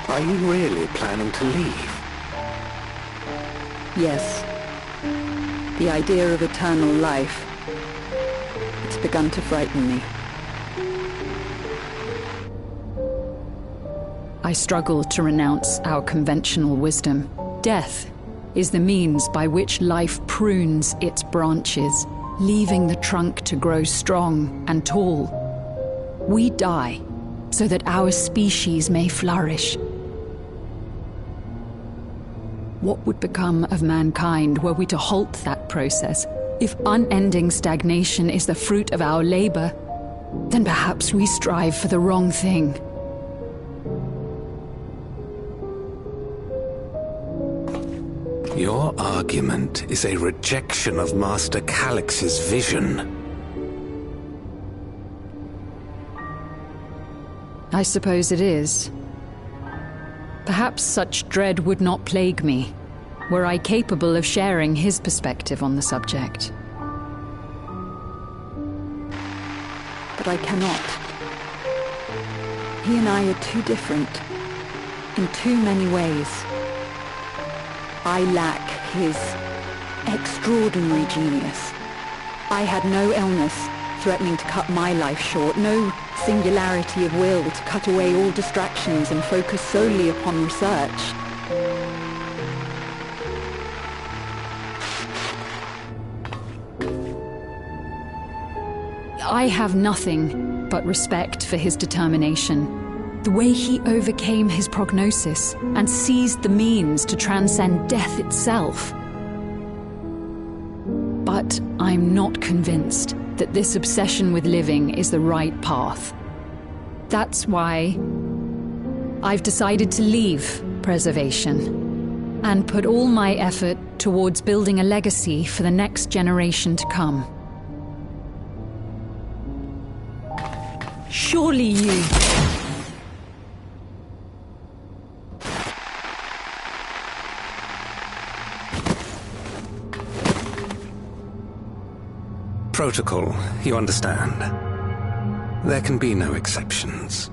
Are you really planning to leave? Yes. The idea of eternal life, it's begun to frighten me. I struggle to renounce our conventional wisdom. Death is the means by which life prunes its branches, leaving the trunk to grow strong and tall. We die so that our species may flourish. What would become of mankind were we to halt that process? If unending stagnation is the fruit of our labor, then perhaps we strive for the wrong thing. Your argument is a rejection of Master Calix's vision. I suppose it is. Perhaps such dread would not plague me, were I capable of sharing his perspective on the subject. But I cannot. He and I are too different, in too many ways. I lack his extraordinary genius. I had no illness threatening to cut my life short, no singularity of will to cut away all distractions and focus solely upon research. I have nothing but respect for his determination. The way he overcame his prognosis and seized the means to transcend death itself. But I'm not convinced that this obsession with living is the right path. That's why I've decided to leave preservation and put all my effort towards building a legacy for the next generation to come. Surely you... Protocol, you understand. There can be no exceptions.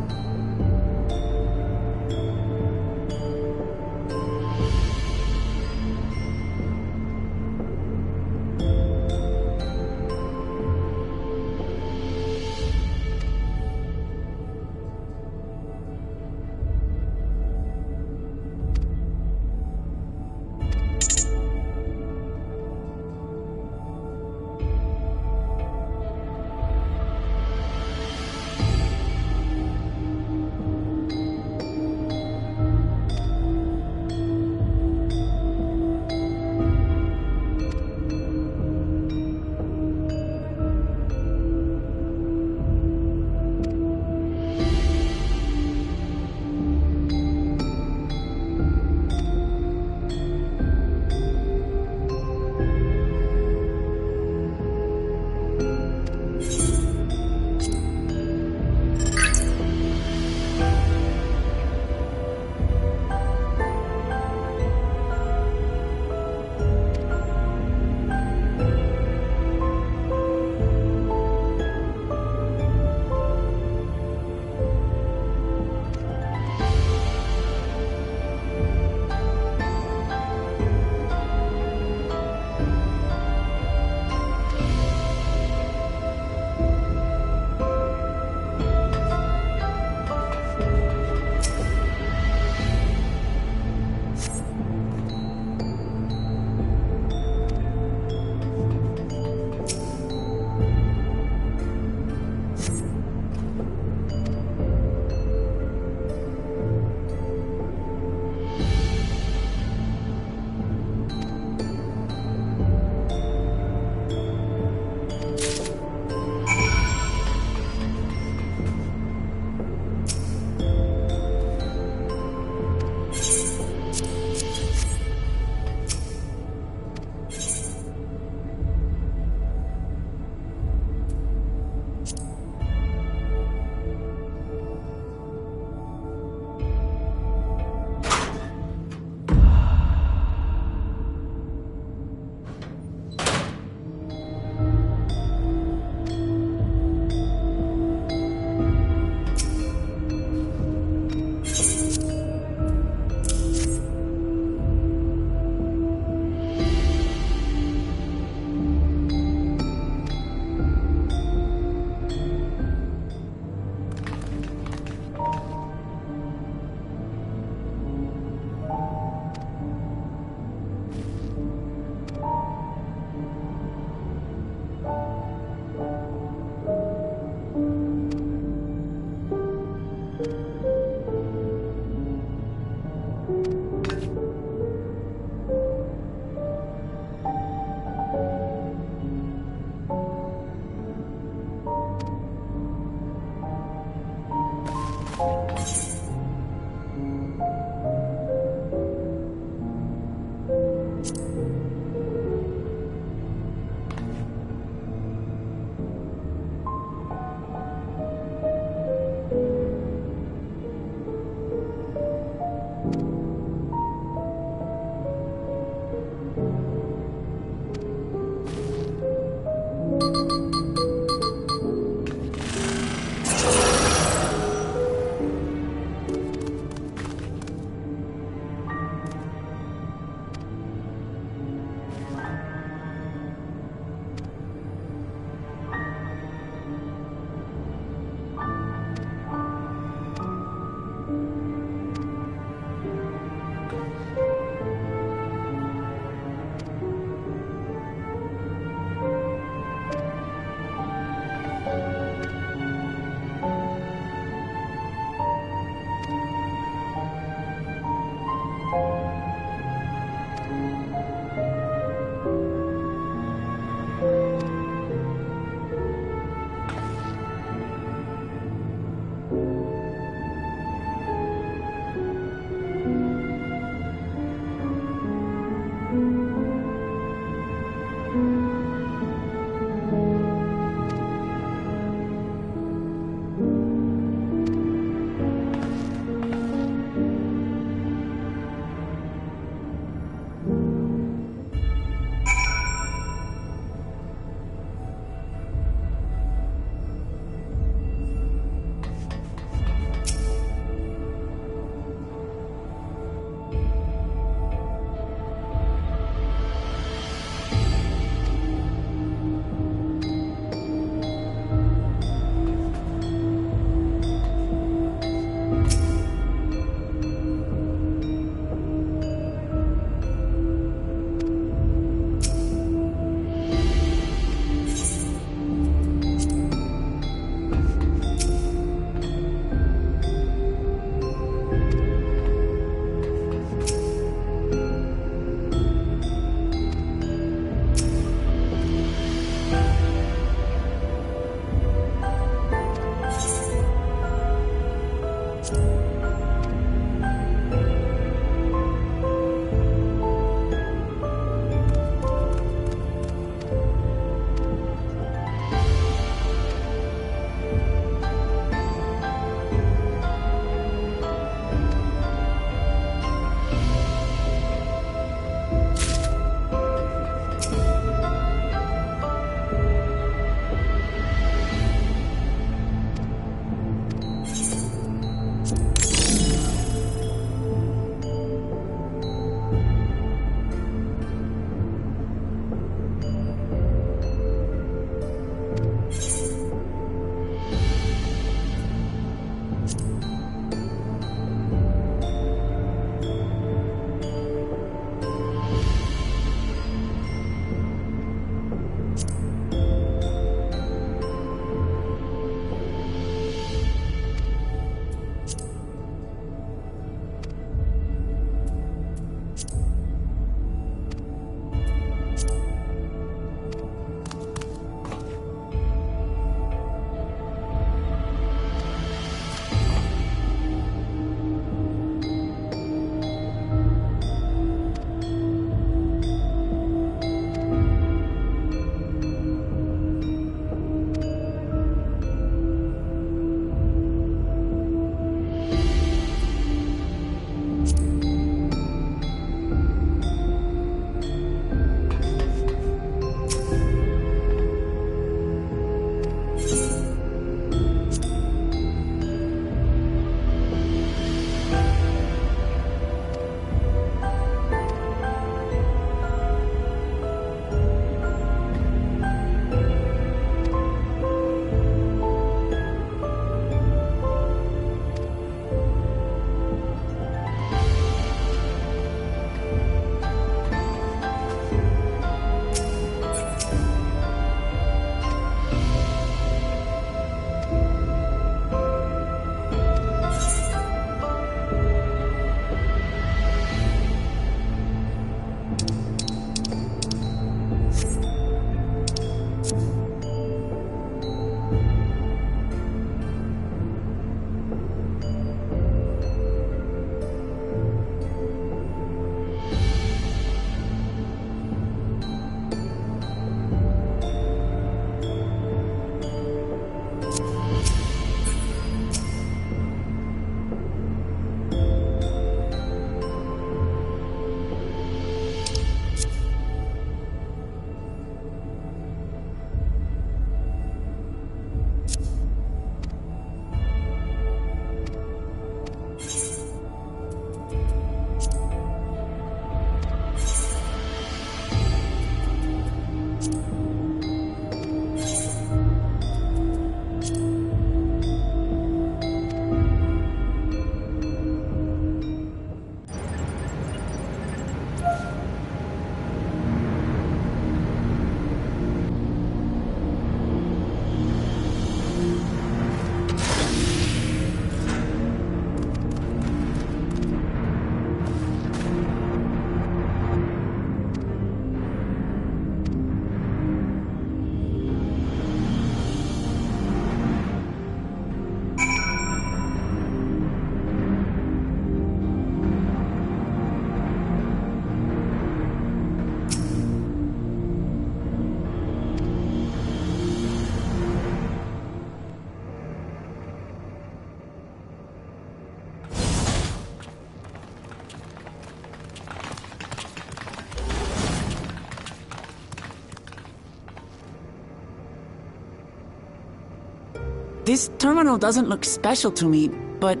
This terminal doesn't look special to me, but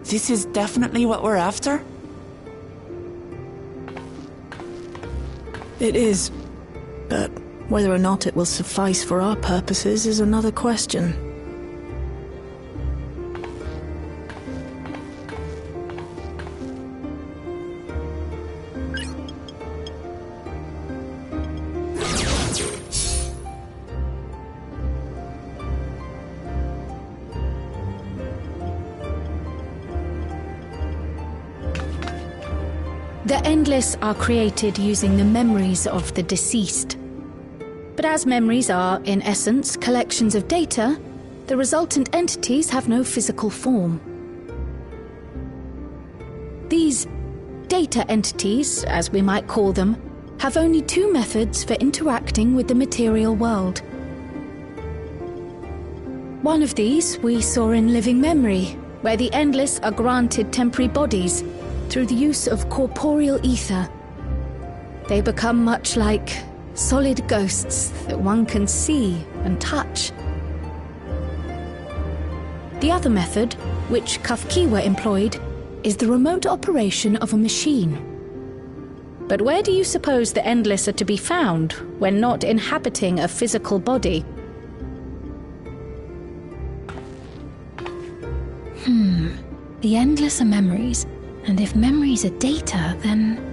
this is definitely what we're after? It is, but whether or not it will suffice for our purposes is another question. The Endless are created using the memories of the deceased. But as memories are, in essence, collections of data, the resultant entities have no physical form. these data entities, as we might call them, have only two methods for interacting with the material world. One of these we saw in living memory, where the Endless are granted temporary bodies through the use of corporeal ether. They become much like solid ghosts that one can see and touch. The other method, which Kafkiwa employed, is the remote operation of a machine. But where do you suppose the Endless are to be found when not inhabiting a physical body? The Endless are memories, and if memories are data, then...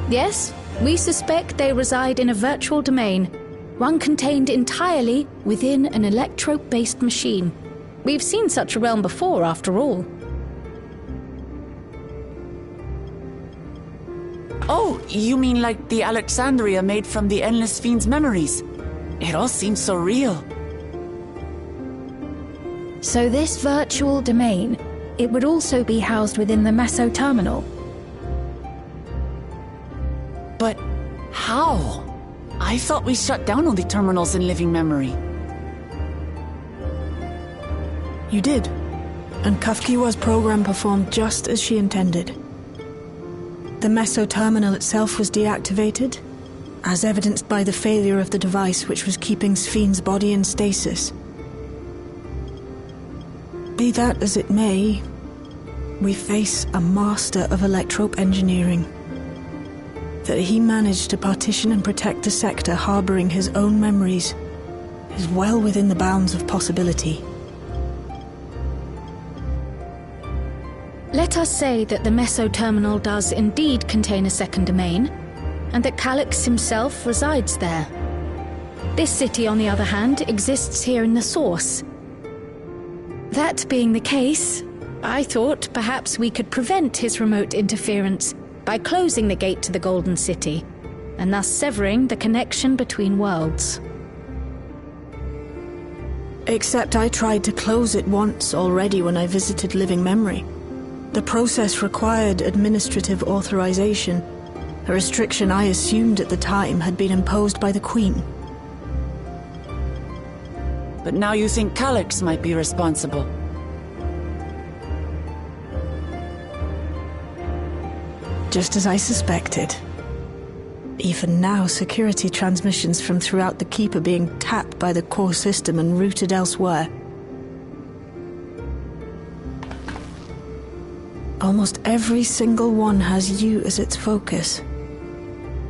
Yes, we suspect they reside in a virtual domain, one contained entirely within an electrope-based machine. We've seen such a realm before, after all. Oh, you mean like the Alexandria made from the Endless Fiend's memories? It all seems so real. So this virtual domain, it would also be housed within the Meso terminal. But how? I thought we shut down all the terminals in living memory. You did. And Kafkiwa's program performed just as she intended. The Meso terminal itself was deactivated, as evidenced by the failure of the device which was keeping Sphne's body in stasis. Be that as it may, we face a master of electrope engineering. That he managed to partition and protect a sector harboring his own memories is well within the bounds of possibility. Let us say that the Meso terminal does indeed contain a second domain, and that Calyx himself resides there. This city, on the other hand, exists here in the source. That being the case, I thought perhaps we could prevent his remote interference by closing the gate to the Golden City, and thus severing the connection between worlds. Except I tried to close it once already when I visited living memory. The process required administrative authorization, a restriction I assumed at the time had been imposed by the Queen. But now you think Calyx might be responsible. Just as I suspected. Even now, security transmissions from throughout the Keep are being tapped by the core system and routed elsewhere. Almost every single one has you as its focus.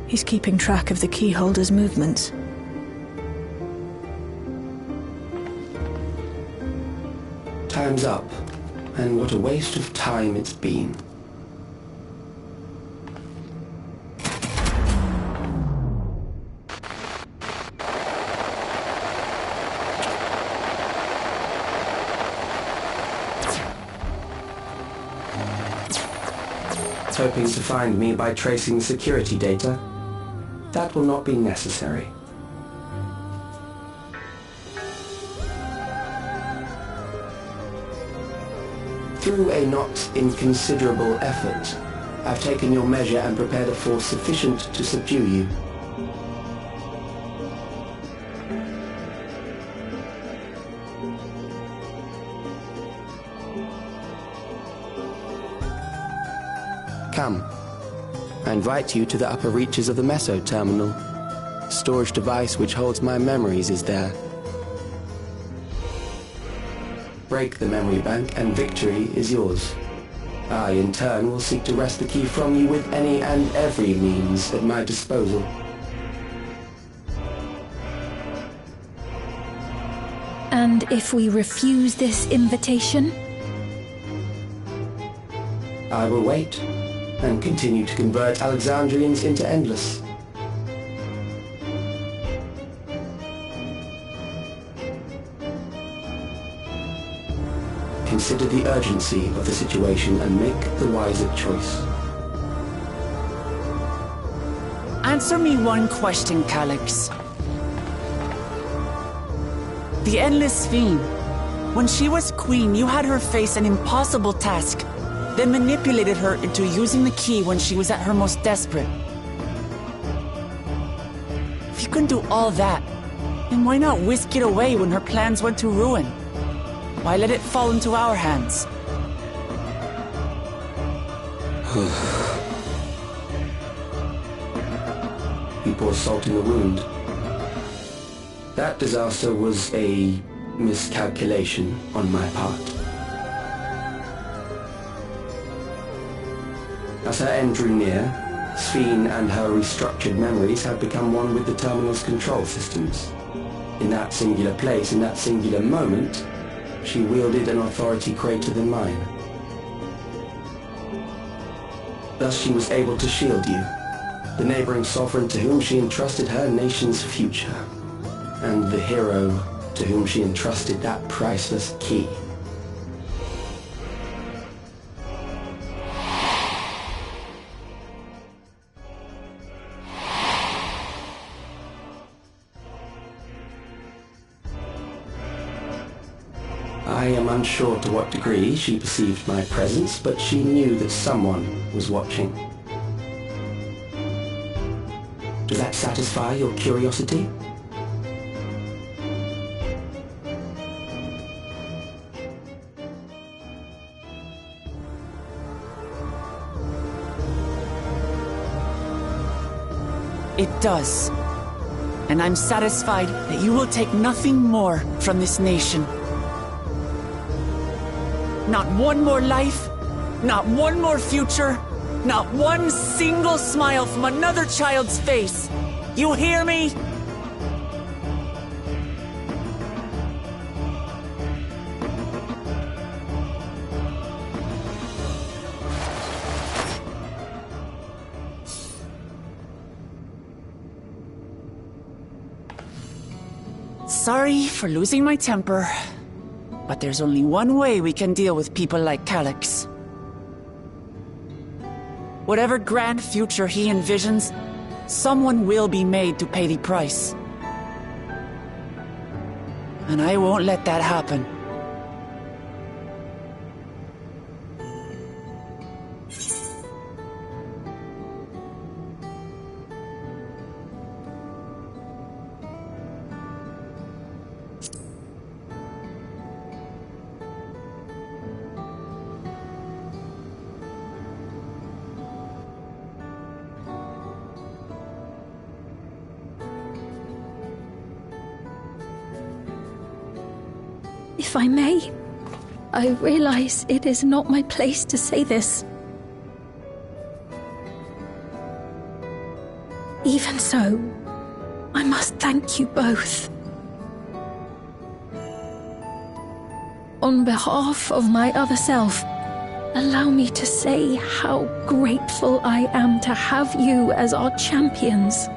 He's keeping track of the keyholder's movements. Time's up, and what a waste of time it's been. Hoping to find me by tracing security data. That will not be necessary. Through a not inconsiderable effort, I've taken your measure and prepared a force sufficient to subdue you. Come. I invite you to the upper reaches of the Meso terminal. The storage device which holds my memories is there. Break the memory bank and victory is yours. I, in turn, will seek to wrest the key from you with any and every means at my disposal. And if we refuse this invitation? I will wait and continue to convert Alexandrians into Endless. consider the urgency of the situation and make the wiser choice. Answer me one question, Calyx. The Endless Fiend. When she was queen, you had her face an impossible task, then manipulated her into using the key when she was at her most desperate. If you can do all that, then why not whisk it away when her plans went to ruin? Why let it fall into our hands? You pour salt in the wound. That disaster was a miscalculation on my part. As her end drew near, Sphene and her restructured memories had become one with the terminal's control systems. In that singular place, in that singular moment, she wielded an authority greater than mine. Thus she was able to shield you, the neighboring sovereign to whom she entrusted her nation's future, and the hero to whom she entrusted that priceless key. I am unsure to what degree she perceived my presence, but she knew that someone was watching. Does that satisfy your curiosity? It does. And I'm satisfied that you will take nothing more from this nation. Not one more life, not one more future, not one single smile from another child's face. You hear me? Sorry for losing my temper, but there's only one way we can deal with people like Calyx. Whatever grand future he envisions, someone will be made to pay the price. And I won't let that happen. If I may, I realize it is not my place to say this. Even so, I must thank you both. On behalf of my other self, allow me to say how grateful I am to have you as our champions.